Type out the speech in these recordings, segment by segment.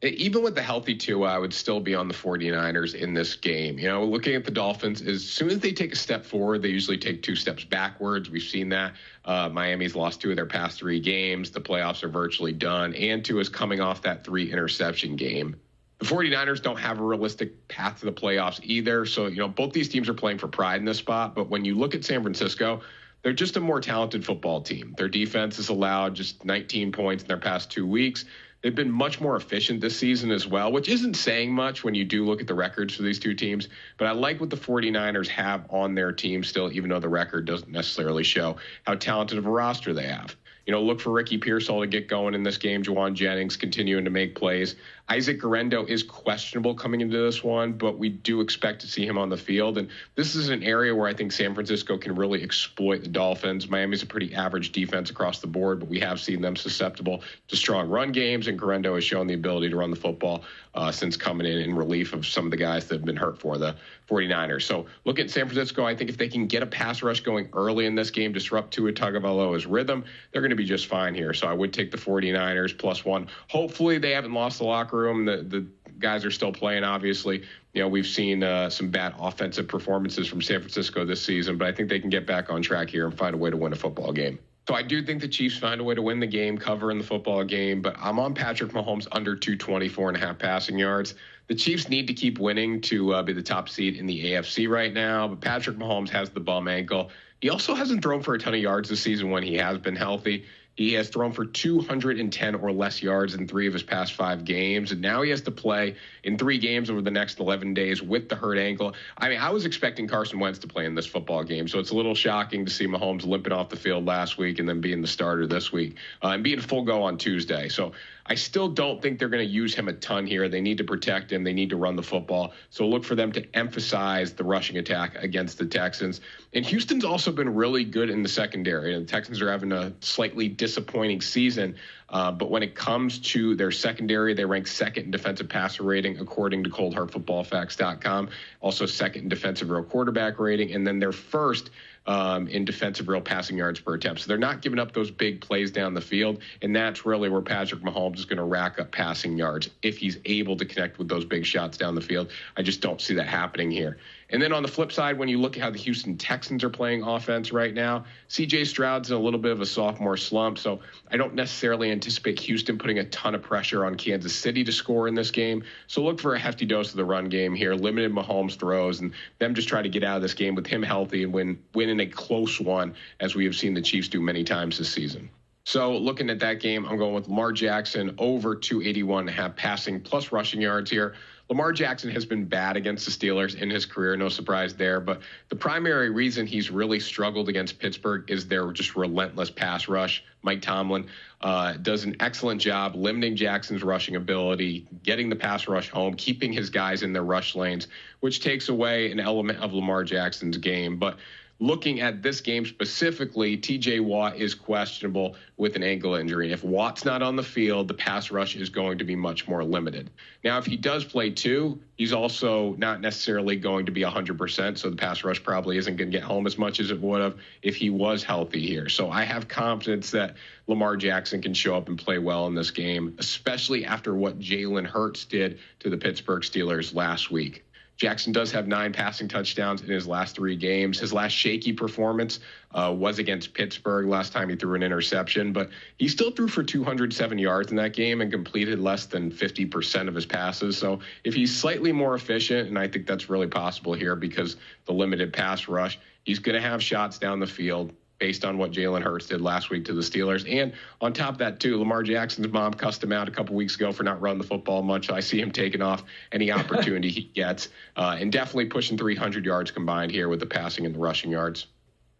Even with the healthy Tua, I would still be on the 49ers in this game. Looking at the Dolphins, as soon as they take a step forward, they usually take two steps backwards. We've seen that. Miami's lost two of their past three games. The playoffs are virtually done. And Tua's coming off that 3-interception game. The 49ers don't have a realistic path to the playoffs either. So, both these teams are playing for pride in this spot. But when you look at San Francisco, they're just a more talented football team. Their defense has allowed just 19 points in their past 2 weeks. They've been much more efficient this season as well, which isn't saying much when you do look at the records for these two teams. But I like what the 49ers have on their team still, even though the record doesn't necessarily show how talented of a roster they have. Look for Ricky Pearsall to get going in this game. Juwan Jennings continuing to make plays. Isaac Guerrero is questionable coming into this one, but we do expect to see him on the field. And this is an area where I think San Francisco can really exploit the Dolphins. Miami's a pretty average defense across the board, but we have seen them susceptible to strong run games, and Guerrero has shown the ability to run the football since coming in relief of some of the guys that have been hurt for the 49ers. So look at San Francisco. I think if they can get a pass rush going early in this game, disrupt Tua Tagovailoa's rhythm, they're going to be just fine here. So I would take the 49ers +1. Hopefully they haven't lost the locker room. The guys are still playing, obviously. We've seen some bad offensive performances from San Francisco this season, but I think they can get back on track here and find a way to win a football game. So I do think the Chiefs find a way to win the game, cover in the football game, but I'm on Patrick Mahomes under 224.5 passing yards. The Chiefs need to keep winning to be the top seed in the AFC right now, but Patrick Mahomes has the bum ankle. He also hasn't thrown for a ton of yards this season when he has been healthy. He has thrown for 210 or less yards in 3 of his past 5 games, and now he has to play in 3 games over the next 11 days with the hurt ankle. I was expecting Carson Wentz to play in this football game, so it's a little shocking to see Mahomes limping off the field last week and then being the starter this week and being full go on Tuesday. So I still don't think they're going to use him a ton here. They need to protect him. They need to run the football. So look for them to emphasize the rushing attack against the Texans. And Houston's also been really good in the secondary. And the Texans are having a slightly disappointing season. But when it comes to their secondary, they rank second in defensive passer rating, according to coldhardfootballfacts.com. Also second in defensive real quarterback rating. And then they're first in defensive real passing yards per attempt. So they're not giving up those big plays down the field. And that's really where Patrick Mahomes is going to rack up passing yards if he's able to connect with those big shots down the field. I just don't see that happening here. And then on the flip side, when you look at how the Houston Texans are playing offense right now, C.J. Stroud's in a little bit of a sophomore slump, so I don't necessarily anticipate Houston putting a ton of pressure on Kansas City to score in this game. So look for a hefty dose of the run game here, limited Mahomes throws, and them just try to get out of this game with him healthy and win in a close one, as we have seen the Chiefs do many times this season. So looking at that game, I'm going with Lamar Jackson over 281.5 passing plus rushing yards here. Lamar Jackson has been bad against the Steelers in his career, no surprise there. But the primary reason he's really struggled against Pittsburgh is their just relentless pass rush. Mike Tomlin does an excellent job limiting Jackson's rushing ability, getting the pass rush home, keeping his guys in their rush lanes, which takes away an element of Lamar Jackson's game. But looking at this game specifically, T.J. Watt is questionable with an ankle injury. If Watt's not on the field, the pass rush is going to be much more limited. Now, if he does play too, he's also not necessarily going to be 100%, so the pass rush probably isn't going to get home as much as it would have if he was healthy here. So I have confidence that Lamar Jackson can show up and play well in this game, especially after what Jalen Hurts did to the Pittsburgh Steelers last week. Jackson does have 9 passing touchdowns in his last 3 games. His last shaky performance was against Pittsburgh last time he threw an interception, but he still threw for 207 yards in that game and completed less than 50% of his passes. So if he's slightly more efficient, and I think that's really possible here because the limited pass rush, he's going to have shots down the field based on what Jalen Hurts did last week to the Steelers. And on top of that, too, Lamar Jackson's mom cussed him out a couple weeks ago for not running the football much. I see him taking off any opportunity he gets and definitely pushing 300 yards combined here with the passing and the rushing yards.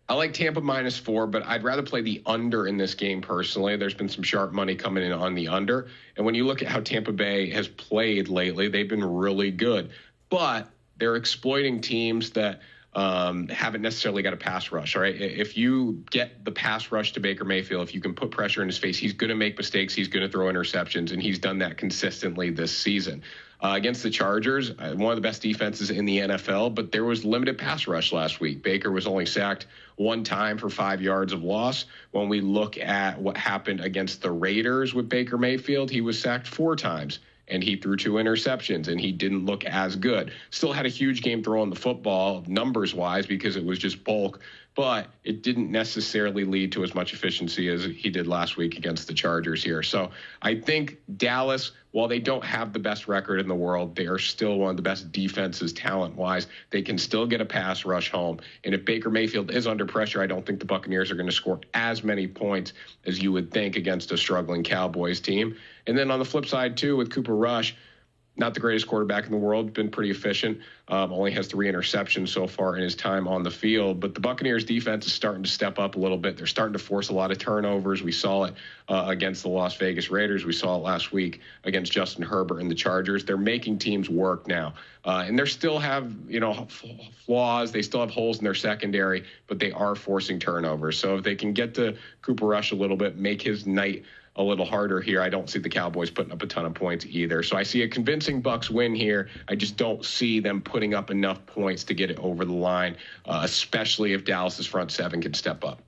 I like Tampa -4, but I'd rather play the under in this game personally. There's been some sharp money coming in on the under. And when you look at how Tampa Bay has played lately, they've been really good. But they're exploiting teams that haven't necessarily got a pass rush, all right? If you get the pass rush to Baker Mayfield, if you can put pressure in his face, he's going to make mistakes, he's going to throw interceptions, and he's done that consistently this season. Against the Chargers, one of the best defenses in the NFL, but there was limited pass rush last week. Baker was only sacked 1 time for 5 yards of loss. When we look at what happened against the Raiders with Baker Mayfield, he was sacked 4 times and he threw 2 interceptions, and he didn't look as good. Still had a huge game throwing the football, numbers-wise, because it was just bulk, but it didn't necessarily lead to as much efficiency as he did last week against the Chargers here. So I think Dallas, while they don't have the best record in the world, they are still one of the best defenses talent-wise. They can still get a pass rush home. And if Baker Mayfield is under pressure, I don't think the Buccaneers are going to score as many points as you would think against a struggling Cowboys team. And then on the flip side, too, with Cooper Rush, not the greatest quarterback in the world, been pretty efficient. Only has 3 interceptions so far in his time on the field. But the Buccaneers defense is starting to step up a little bit. They're starting to force a lot of turnovers. We saw it against the Las Vegas Raiders. We saw it last week against Justin Herbert and the Chargers. They're making teams work now. And they still have, flaws. They still have holes in their secondary, but they are forcing turnovers. So if they can get to Cooper Rush a little bit, make his night a little harder here, I don't see the Cowboys putting up a ton of points either. So I see a convincing Bucs win here. I just don't see them putting up enough points to get it over the line, especially if Dallas's front 7 can step up.